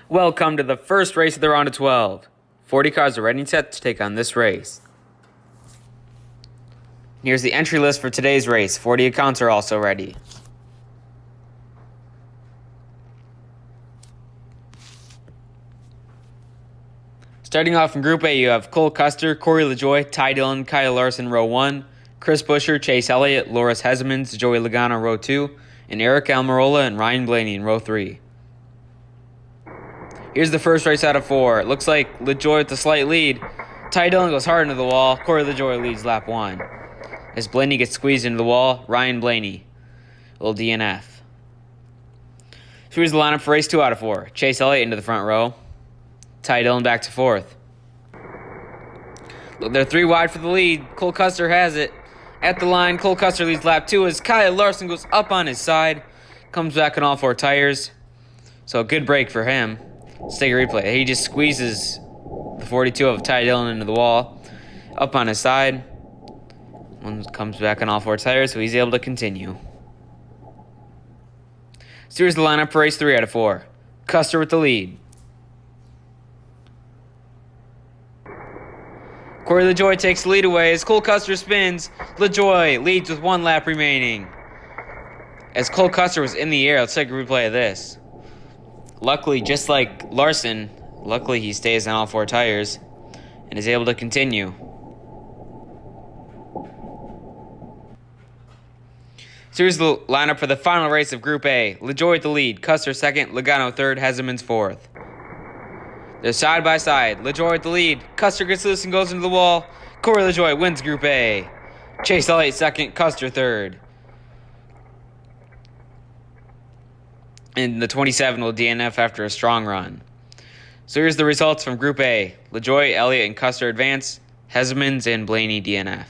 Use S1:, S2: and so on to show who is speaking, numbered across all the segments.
S1: Welcome to the first race of the round of 12. 40 cars are ready and set to take on this race. Here's the entry list for today's race. 40 accounts are also ready. Starting off in Group A, you have Cole Custer, Corey LaJoie, Ty Dillon, Kyle Larson, row 1, Chris Buescher, Chase Elliott, Loris Hezemans, Joey Logano, row 2, and Eric Almirola and Ryan Blaney in row 3. Here's the first race out of 4. It looks like LaJoie with a slight lead. Ty Dillon goes hard into the wall. Corey LaJoie leads lap 1. As Blaney gets squeezed into the wall, Ryan Blaney will DNF. So here's the lineup for race 2 out of 4. Chase Elliott into the front row. Ty Dillon back to 4th. They're 3 wide for the lead. Cole Custer has it. At the line, Cole Custer leads lap 2 as Kyle Larson goes up on his side. Comes back on all 4 tires. So a good break for him. Let's take a replay. He just squeezes the 42 of Ty Dillon into the wall. Up on his side. One comes back on all 4 tires, so he's able to continue. So here's the lineup for race 3 out of 4. Custer with the lead. Corey LaJoie takes the lead away as Cole Custer spins. LaJoie leads with 1 lap remaining. As Cole Custer was in the air, let's take a replay of this. Luckily, just like Larson, he stays on all 4 tires and is able to continue. So here's the lineup for the final race of Group A. LaJoie with the lead, Custer 2nd, Logano 3rd, Hezemans 4th. They're side by side. LaJoie with the lead. Custer gets loose and goes into the wall. Corey LaJoie wins Group A. Chase Elliott 2nd, Custer 3rd. And the 27 will DNF after a strong run. So here's the results from Group A. LaJoie, Elliott, and Custer advance. Hezemans and Blaney DNF.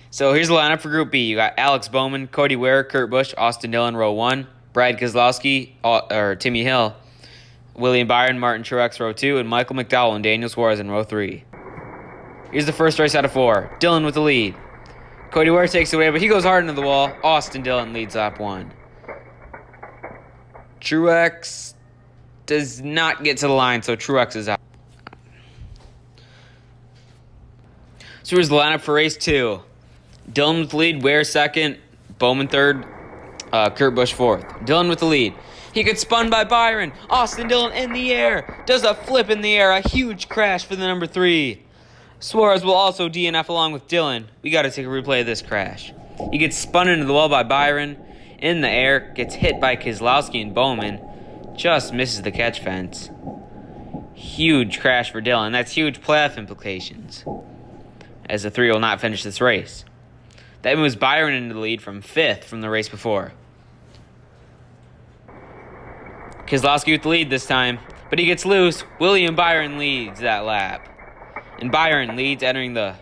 S1: So here's the lineup for Group B. You got Alex Bowman, Cody Ware, Kurt Busch, Austin Dillon, row 1. Brad Keselowski, or Timmy Hill, William Byron, Martin Truex, row 2, and Michael McDowell and Daniel Suarez in row 3. Here's the first race out of 4. Dillon with the lead. Cody Ware takes it away, but he goes hard into the wall. Austin Dillon leads lap 1. Truex does not get to the line, so Truex is out. So here's the lineup for race 2. Dillon with the lead, Ware 2nd, Bowman 3rd, Kurt Busch 4th. Dillon with the lead. He gets spun by Byron. Austin Dillon in the air. Does a flip in the air. A huge crash for the number 3. Suarez will also DNF along with Dillon. We got to take a replay of this crash. He gets spun into the wall by Byron. In the air. Gets hit by Keselowski and Bowman. Just misses the catch fence. Huge crash for Dillon. That's huge playoff implications, as the 3 will not finish this race. That moves Byron into the lead from 5th from the race before. Keselowski with the lead this time, but he gets loose. William Byron leads that lap. And Byron leads entering the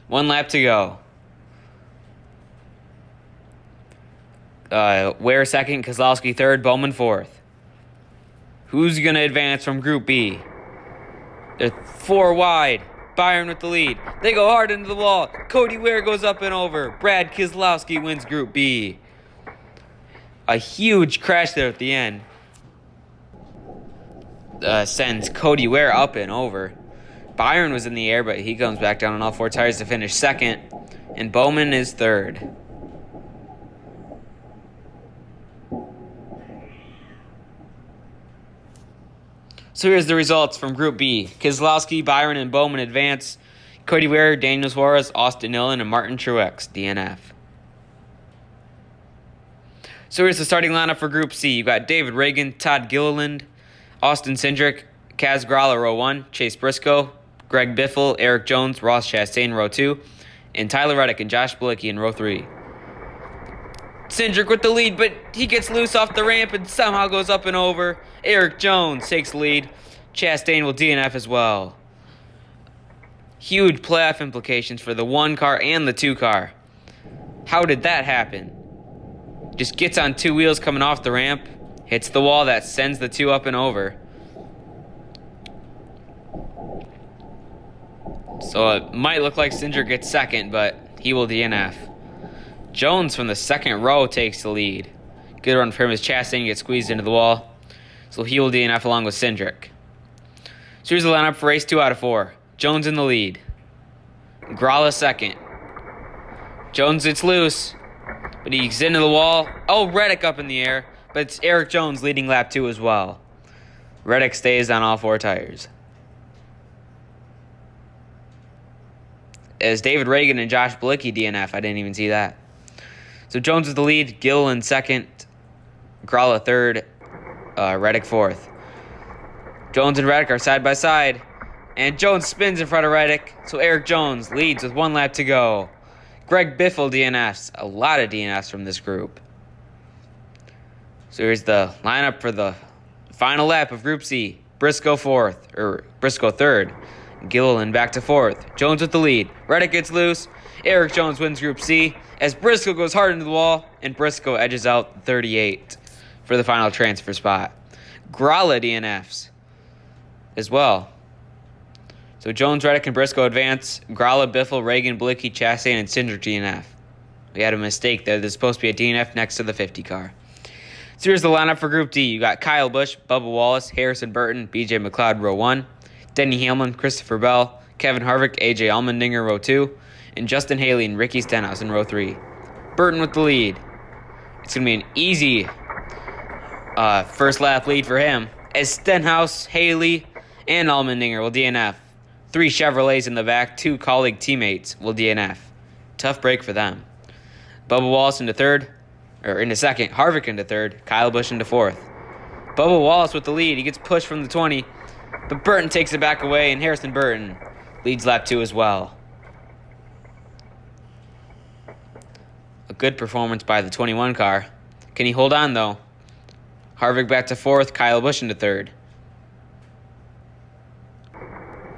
S1: 1 lap to go. Ware 2nd, Keselowski 3rd, Bowman 4th. Who's going to advance from Group B? They're 4 wide. Byron with the lead. They go hard into the wall. Cody Ware goes up and over. Brad Keselowski wins Group B. A huge crash there at the end. Sends Cody Ware up and over. Byron was in the air, but he comes back down on all 4 tires to finish 2nd. And Bowman is 3rd. So here's the results from Group B. Keselowski, Byron, and Bowman advance. Cody Ware, Daniel Suarez, Austin Dillon, and Martin Truex DNF. So here's the starting lineup for Group C. You've got David Reagan, Todd Gilliland, Austin Cindric, Kaz Grala, row 1, Chase Briscoe, Greg Biffle, Eric Jones, Ross Chastain, row 2, and Tyler Reddick and Josh Bilicki in row 3. Cindric with the lead, but he gets loose off the ramp and somehow goes up and over. Eric Jones takes the lead. Chastain will DNF as well. Huge playoff implications for the 1 car and the 2 car. How did that happen? Just gets on 2 wheels coming off the ramp, hits the wall that sends the 2 up and over. So it might look like Cindric gets 2nd, but he will DNF. Jones from the 2nd row takes the lead. Good run for him as Chastain gets squeezed into the wall. So he will DNF along with Cindric. So here's the lineup for race 2 out of 4. Jones in the lead. Gralla second. Jones gets loose, but he's into the wall. Oh, Reddick up in the air, but it's Eric Jones leading lap 2 as well. Reddick stays on all 4 tires. As David Reagan and Josh Bilicki DNF, I didn't even see that. So Jones with the lead, Gill in second, Gralla third, Reddick fourth. Jones and Reddick are side by side, and Jones spins in front of Reddick, so Eric Jones leads with 1 lap to go. Greg Biffle DNFs, a lot of DNFs from this group. So here's the lineup for the final lap of Group C. Briscoe third. Gilliland back to 4th. Jones with the lead. Reddick gets loose. Eric Jones wins Group C as Briscoe goes hard into the wall, and Briscoe edges out 38 for the final transfer spot. Gralla DNFs as well. So Jones, Reddick, and Briscoe advance. Gralla, Biffle, Reagan, Bilicki, Chastain, and Cindric DNF. We had a mistake there. There's supposed to be a DNF next to the 50 car. So here's the lineup for Group D. You got Kyle Busch, Bubba Wallace, Harrison Burton, BJ McLeod, row 1. Denny Hamlin, Christopher Bell, Kevin Harvick, AJ Allmendinger, row 2. And Justin Haley and Ricky Stenhouse in row 3. Burton with the lead. It's going to be an easy first lap lead for him, as Stenhouse, Haley, and Allmendinger will DNF. 3 Chevrolets in the back, 2 colleague teammates will DNF. Tough break for them. Bubba Wallace into second, Harvick into third, Kyle Busch into 4th. Bubba Wallace with the lead. He gets pushed from the 20, but Burton takes it back away, and Harrison Burton leads lap 2 as well. A good performance by the 21 car. Can he hold on, though? Harvick back to 4th, Kyle Busch into 3rd.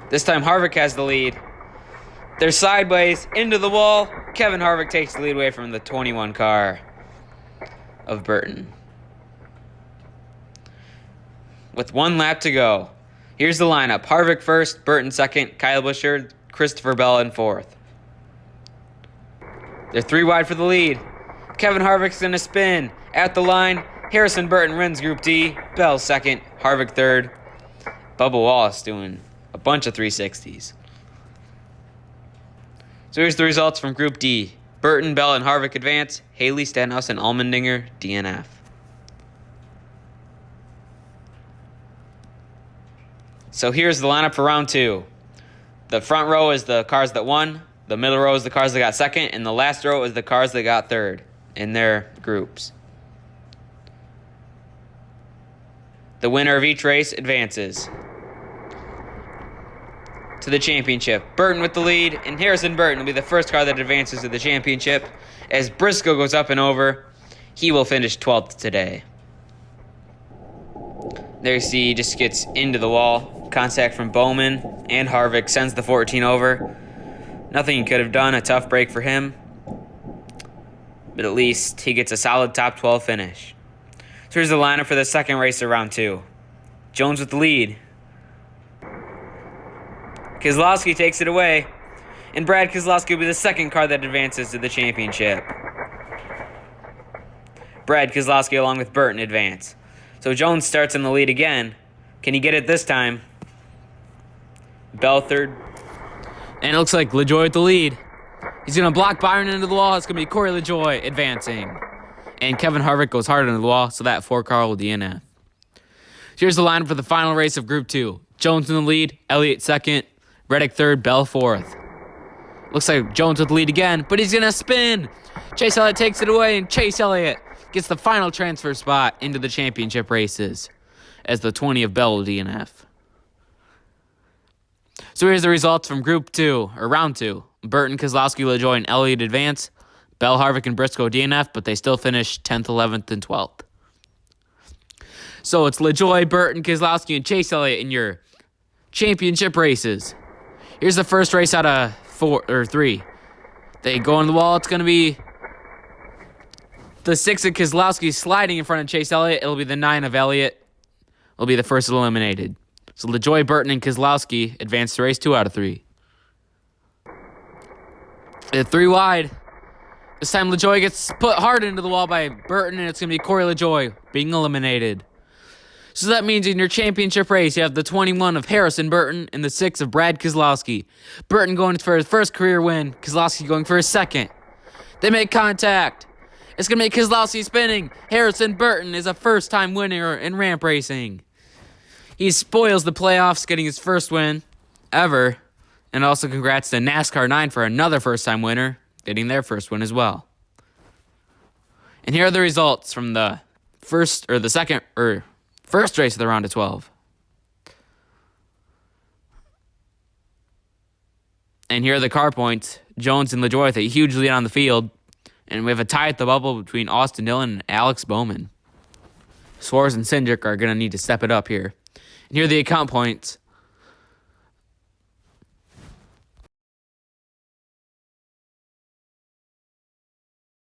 S1: This time Harvick has the lead. They're sideways, into the wall. Kevin Harvick takes the lead away from the 21 car of Burton. With 1 lap to go. Here's the lineup. Harvick first, Burton second, Kyle Busch third, Christopher Bell in 4th. They're 3 wide for the lead. Kevin Harvick's going to spin. At the line, Harrison Burton wins Group D. Bell second, Harvick third. Bubba Wallace doing a bunch of 360s. So here's the results from Group D. Burton, Bell, and Harvick advance. Haley, Stenhouse, and Allmendinger DNF. So here's the lineup for round 2. The front row is the cars that won. The middle row is the cars that got second. And the last row is the cars that got third in their groups. The winner of each race advances to the championship. Burton with the lead, and Harrison Burton will be the first car that advances to the championship. As Briscoe goes up and over, he will finish 12th today. There you see, he just gets into the wall. Contact from Bowman and Harvick sends the 14 over. Nothing he could have done, a tough break for him. But at least he gets a solid top 12 finish. So here's the lineup for the second race of round 2. Jones with the lead. Keselowski takes it away, and Brad Keselowski will be the second car that advances to the championship. Brad Keselowski along with Burton advance. So Jones starts in the lead again. Can he get it this time? Bell third. And it looks like LaJoie with the lead. He's going to block Byron into the wall. It's going to be Corey LaJoie advancing. And Kevin Harvick goes hard into the wall, so that 4 car will DNF. Here's the lineup for the final race of Group 2. Jones in the lead, Elliott second, Reddick third, Bell 4th. Looks like Jones with the lead again, but he's going to spin. Chase Elliott takes it away, and Chase Elliott gets the final transfer spot into the championship races as the 20 of Bell will DNF. So here's the results from Group 2, or Round 2. Burton, Keselowski, LaJoie, and Elliott advance. Bell, Harvick, and Briscoe DNF, but they still finish 10th, 11th, and 12th. So it's LaJoie, Burton, Keselowski, and Chase Elliott in your championship races. Here's the first race out of 3. They go on the wall. It's going to be the 6 of Keselowski sliding in front of Chase Elliott. It'll be the 9 of Elliott. It'll be the first eliminated. So LaJoie, Burton, and Keselowski advance to race 2 out of 3. They're 3 wide. This time LaJoy gets put hard into the wall by Burton, and it's going to be Corey LaJoy being eliminated. So that means in your championship race, you have the 21 of Harrison Burton and the 6 of Brad Keselowski. Burton going for his first career win, Keselowski going for his second. They make contact. It's going to make Keselowski spinning. Harrison Burton is a first-time winner in ramp racing. He spoils the playoffs, getting his first win ever. And also congrats to NASCAR 9 for another first-time winner, getting their first win as well. And here are the results from the first race of the round of 12. And here are the car points. Jones and LaJoy with a huge lead on the field. And we have a tie at the bubble between Austin Dillon and Alex Bowman. Suarez and Cindric are going to need to step it up here. And here are the account points.